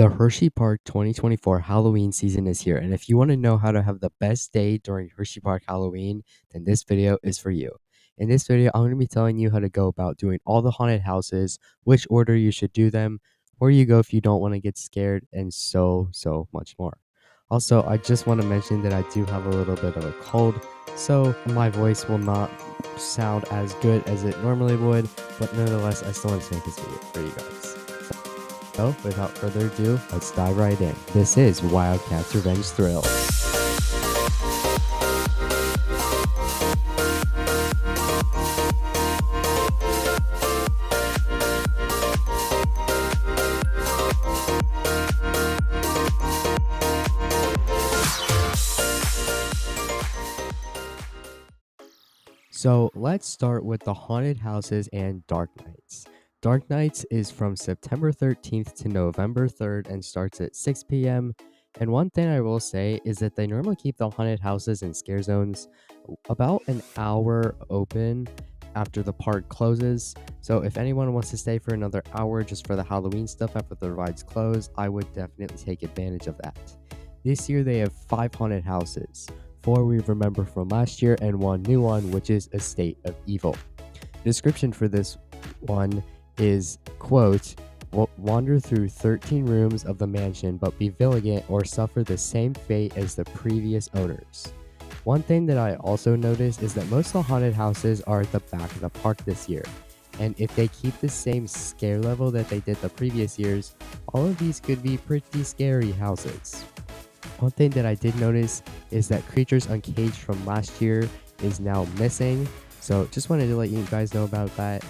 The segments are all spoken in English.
The Hersheypark 2024 Halloween season is here, and if you want to know how to have the best day during Hersheypark Halloween, then this video is for you. In this video, I'm going to be telling you how to go about doing all the haunted houses, which order you should do them, where you go if you don't want to get scared, and so much more. Also, I just want to mention that I do have a little bit of a cold, so my voice will not sound as good as it normally would, but nonetheless, I still want to make this video for you guys. So, without further ado, let's dive right in. This is Wildcat's Revenge Thrill. So, let's start with the haunted houses and Dark Nights. Dark Nights is from September 13th to November 3rd and starts at 6 p.m. And one thing I will say is that they normally keep the haunted houses and scare zones about an hour open after the park closes. So if anyone wants to stay for another hour just for the Halloween stuff after the rides close, I would definitely take advantage of that. This year they have 5 haunted houses, 4 we remember from last year and 1 new one, which is A State of Evil. Description for this one is, quote, wander through 13 rooms of the mansion but be vigilant or suffer the same fate as the previous owners. One thing that I also noticed is that most of the haunted houses are at the back of the park this year, and if they keep the same scare level that they did the previous years, all of these could be pretty scary houses. One thing that I did notice is that Creatures Uncaged from last year is now missing, so just wanted to let you guys know about that.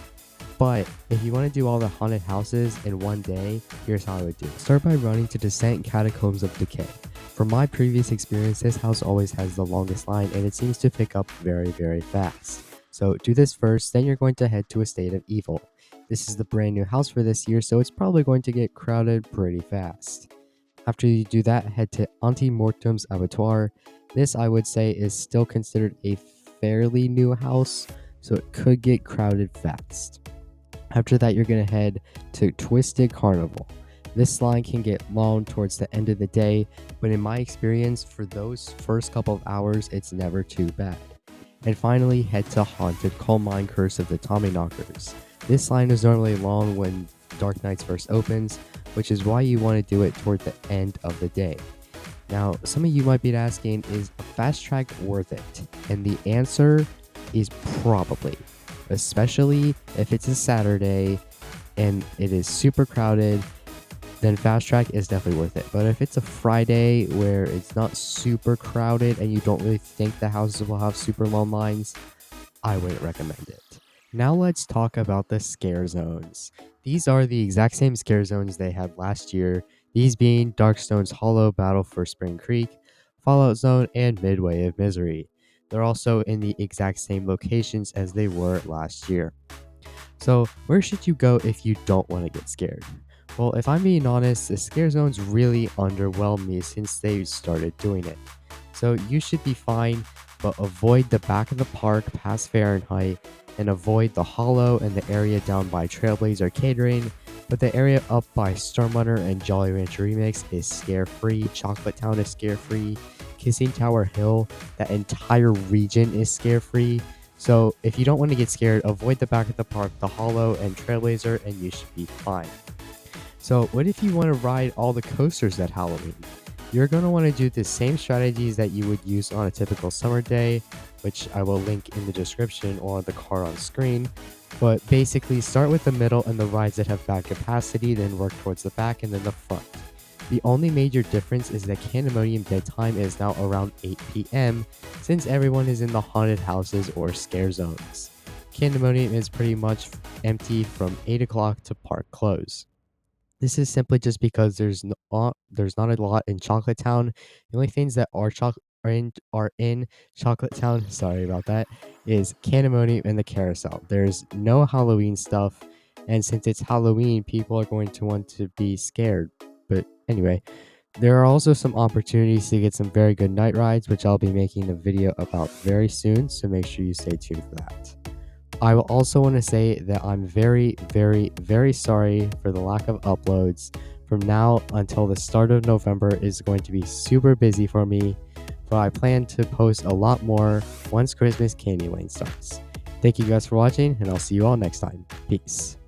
But if you want to do all the haunted houses in one day, here's how I would do it. Start by running to Descent Catacombs of Decay. From my previous experience, this house always has the longest line and it seems to pick up very fast. So do this first, then you're going to head to A State of Evil. This is the brand new house for this year, so it's probably going to get crowded pretty fast. After you do that, head to Ante Mortem's Abattoir. This, I would say, is still considered a fairly new house, so it could get crowded fast. After that, you're going to head to Twisted Carnival. This line can get long towards the end of the day, but in my experience, for those first couple of hours, it's never too bad. And finally, head to Haunted Coal Mine Curse of the Tommyknockers. This line is normally long when Dark Nights first opens, which is why you want to do it toward the end of the day. Now, some of you might be asking, is a fast track worth it? And the answer is probably. Especially if it's a Saturday and it is super crowded, then fast track is definitely worth it. But if it's a Friday where it's not super crowded and you don't really think the houses will have super long lines, I wouldn't recommend it. Now let's talk about the scare zones. These are the exact same scare zones they had last year, these being Darkstone's Hollow, Battle for Spring Creek, Fallout Zone, and Midway of Misery. They're also in the exact same locations as they were last year. So where should you go if you don't want to get scared? Well, if I'm being honest, the scare zones really underwhelmed me since they started doing it. So you should be fine, but avoid the back of the park past Fahrenheit, and avoid the Hollow and the area down by Trailblazer Catering, but the area up by Stormrunner and Jolly Rancher Remix is scare-free, Chocolate Town is scare-free, Kissing Tower Hill, that entire region is scare-free. So if you don't want to get scared, avoid the back of the park, the Hollow, and Trailblazer, and you should be fine. So what if you want to ride all the coasters at Halloween? You're going to want to do the same strategies that you would use on a typical summer day, which I will link in the description or the card on screen. But basically start with the middle and the rides that have back capacity, then work towards the back and then the front. The only major difference is that Candemonium bedtime is now around 8 p.m. since everyone is in the haunted houses or scare zones. Candemonium is pretty much empty from 8 o'clock to park close. This is simply just because there's not a lot in Chocolate Town. The only things that are in Chocolate Town, sorry about that, is Candemonium and the Carousel. There's no Halloween stuff, and since it's Halloween, people are going to want to be scared. But anyway, there are also some opportunities to get some very good night rides, which I'll be making a video about very soon, so make sure you stay tuned for that. I will also want to say that I'm very sorry for the lack of uploads From now until the start of November is going to be super busy for me, but I plan to post a lot more once Christmas Candy Lane starts. Thank you guys for watching, and I'll see you all next time. Peace.